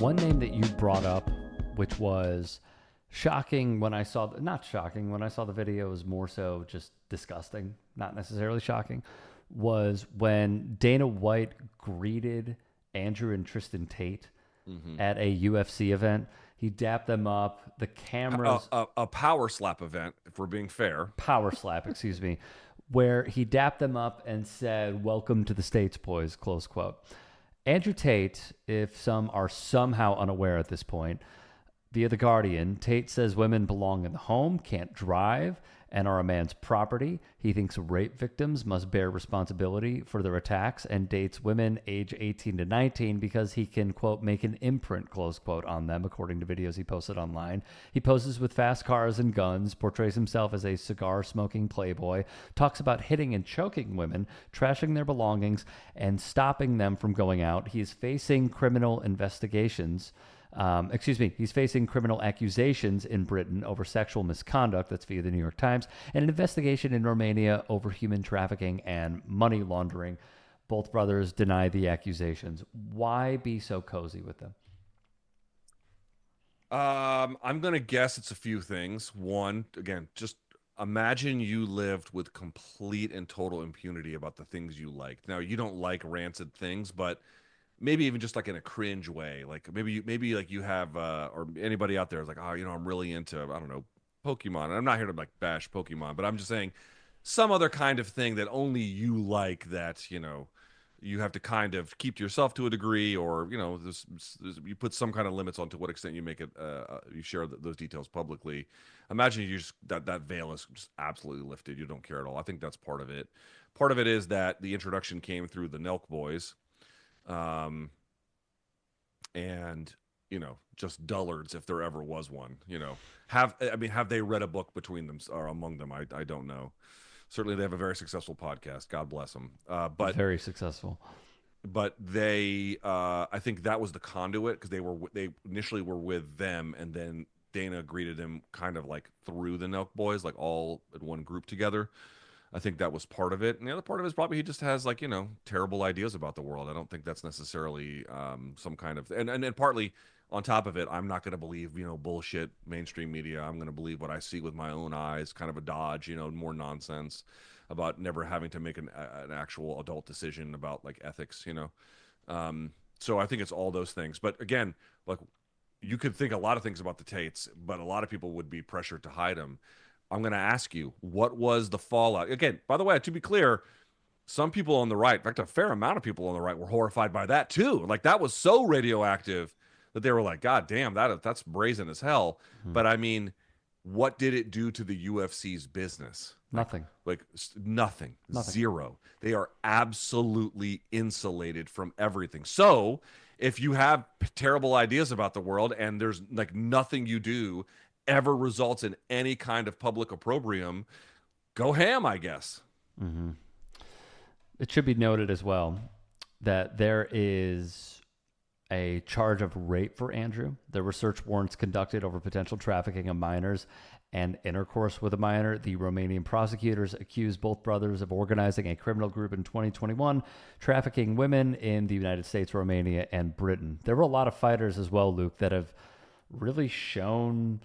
one name that you brought up, which was shocking when I saw, not shocking, when I saw the video, was more so just disgusting, not necessarily shocking, was when Dana White greeted Andrew and Tristan Tate at a UFC event. He dapped them up. The cameras... A power slap event, if we're being fair. Power slap, excuse me. Where he dapped them up and said, "Welcome to the States, boys," close quote. Andrew Tate, if some are somehow unaware at this point, via The Guardian, Tate says women belong in the home, can't drive, and are a man's property. He thinks rape victims must bear responsibility for their attacks and dates women age 18 to 19 because he can, quote, make an imprint, close quote, on them, according to videos he posted online. He poses with fast cars and guns, portrays himself as a cigar-smoking playboy, talks about hitting and choking women, trashing their belongings, and stopping them from going out. He is facing criminal investigations. He's facing criminal accusations in Britain over sexual misconduct. That's via the New York Times, and an investigation in Romania over human trafficking and money laundering. Both brothers deny the accusations. Why be so cozy with them? I'm going to guess it's a few things. One, again, just imagine you lived with complete and total impunity about the things you liked. Now, you don't like rancid things, but maybe even just like in a cringe way, like maybe like you have, or anybody out there is like, oh, I'm really into, I don't know, Pokemon. And I'm not here to like bash Pokemon, but I'm just saying some other kind of thing that only you like, that, you have to kind of keep to yourself to a degree, or, you put some kind of limits on to what extent you make it, you share those details publicly. Imagine you just, that veil is just absolutely lifted. You don't care at all. I think that's part of it. Part of it is that the introduction came through the Nelk boys. And just dullards, if there ever was one. Have they read a book between them or among them? I don't know. Certainly they have a very successful podcast, God bless them. But very successful. But they I think that was the conduit, because they initially were with them, and then Dana greeted them kind of like through the Nelk boys, like all in one group together. I think that was part of it. And the other part of it is probably he just has, like, terrible ideas about the world. I don't think that's necessarily some kind of... And partly on top of it, I'm not going to believe, bullshit mainstream media. I'm going to believe what I see with my own eyes, kind of a dodge, more nonsense about never having to make an actual adult decision about, like, ethics, So I think it's all those things. But again, like, you could think a lot of things about the Tates, but a lot of people would be pressured to hide them. I'm going to ask you, what was the fallout? Again, by the way, to be clear, some people on the right, in fact, a fair amount of people on the right were horrified by that too. Like, that was so radioactive that they were like, God damn, that's brazen as hell. Mm-hmm. But I mean, what did it do to the UFC's business? Nothing. Nothing. Zero. They are absolutely insulated from everything. So if you have terrible ideas about the world and there's like nothing you do ever results in any kind of public opprobrium, go ham, I guess. Mm-hmm. It should be noted as well that there is a charge of rape for Andrew. There were search warrants conducted over potential trafficking of minors and intercourse with a minor. The Romanian prosecutors accused both brothers of organizing a criminal group in 2021, trafficking women in the United States, Romania, and Britain. There were a lot of fighters as well, Luke, that have really shown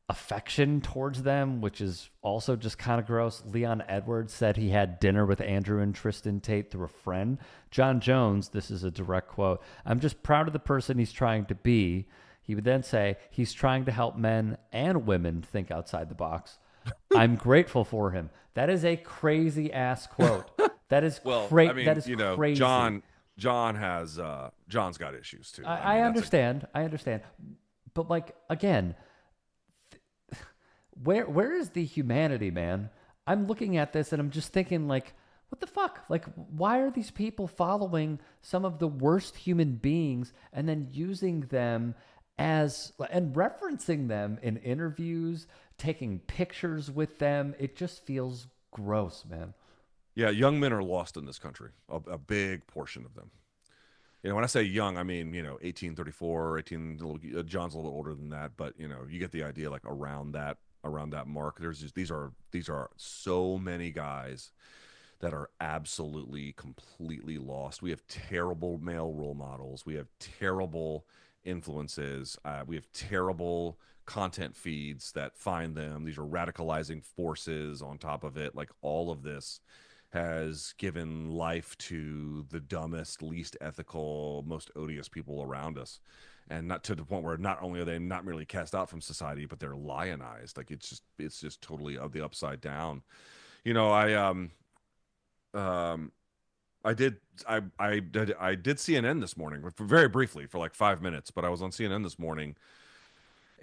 affection towards them, which is also just kind of gross. Leon Edwards said he had dinner with Andrew and Tristan Tate through a friend. John Jones, this is a direct quote, "I'm just proud of the person he's trying to be." He would then say, "He's trying to help men and women think outside the box. I'm grateful for him." That is a crazy ass quote. That is crazy. That is crazy. John has John's got issues too. I understand. I understand. But like, again, Where is the humanity, man? I'm looking at this and I'm just thinking, like, what the fuck? Like, why are these people following some of the worst human beings and then using them and referencing them in interviews, taking pictures with them? It just feels gross, man. Yeah, young men are lost in this country, a big portion of them. When I say young, I mean, 18, 34, 18, John's a little older than that, but, you get the idea, like, around that mark. These are so many guys that are absolutely completely lost. We have terrible male role models. We have terrible influences. We have terrible content feeds that find them. These are radicalizing forces on top of it. Like all of this has given life to the dumbest, least ethical, most odious people around us. And not to the point where not only are they not merely cast out from society, but they're lionized. Like it's just totally of the upside down. You know, um I did I did CNN this morning very briefly for like 5 minutes, but I was on CNN this morning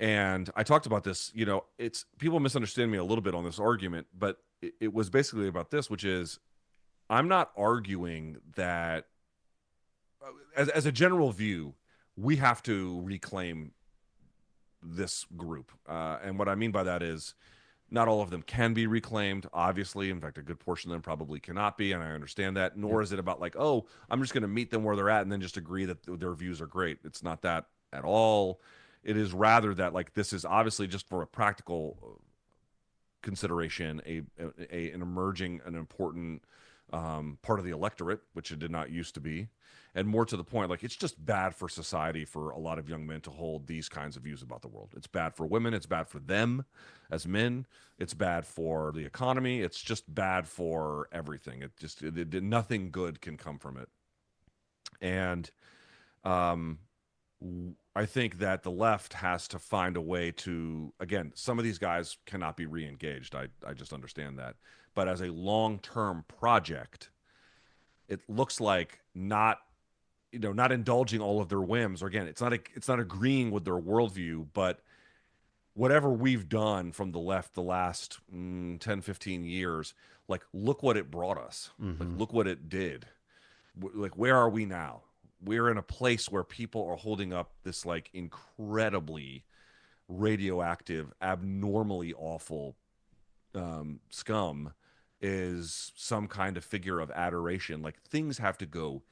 and I talked about this. You know, it's people misunderstand me a little bit on this argument, but it was basically about this, which is I'm not arguing that as a general view, we have to reclaim this group. And what I mean by that is not all of them can be reclaimed, obviously. In fact, a good portion of them probably cannot be, and I understand that. Nor is it about like, oh, I'm just going to meet them where they're at and then just agree that their views are great. It's not that at all. It is rather that like this is obviously just for a practical consideration, an emerging, an important part of the electorate, which it did not used to be. And more to the point, like it's just bad for society for a lot of young men to hold these kinds of views about the world. It's bad for women. It's bad for them as men. It's bad for the economy. It's just bad for everything. Nothing good can come from it. And I think that the left has to find a way to, again, some of these guys cannot be re-engaged. I just understand that. But as a long-term project, it looks like not indulging all of their whims, or again, it's not agreeing with their worldview, but whatever we've done from the left the last 10, 15 years, like look what it brought us. Like look what it did. Like where are we now? We're in a place where people are holding up this like incredibly radioactive, abnormally awful scum is some kind of figure of adoration. Like things have to go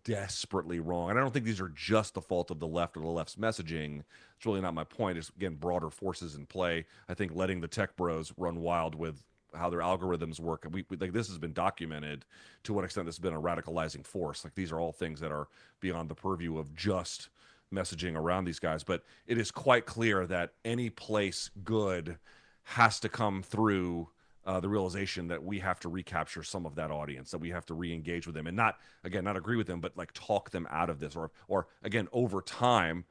desperately wrong. And I don't think these are just the fault of the left or the left's messaging. It's really not my point. It's again broader forces in play. I think letting the tech bros run wild with how their algorithms work. We like this has been documented to what extent this has been a radicalizing force. Like these are all things that are beyond the purview of just messaging around these guys. But it is quite clear that any place good has to come through the realization that we have to recapture some of that audience, that we have to re-engage with them, and not agree with them, but like talk them out of this, or again over time,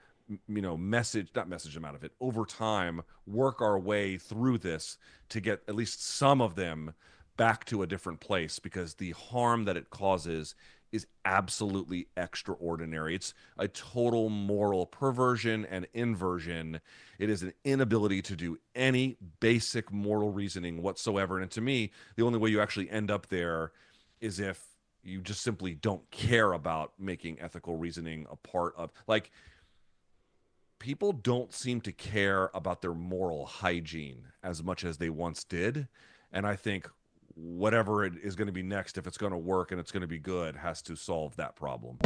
not message them out of it. Over time, work our way through this to get at least some of them back to a different place, because the harm that it causes is absolutely extraordinary. It's a total moral perversion and inversion. It is an inability to do any basic moral reasoning whatsoever. And to me, the only way you actually end up there is if you just simply don't care about making ethical reasoning a part of, like, people don't seem to care about their moral hygiene as much as they once did. And I think whatever it is going to be next, if it's going to work and it's going to be good, has to solve that problem.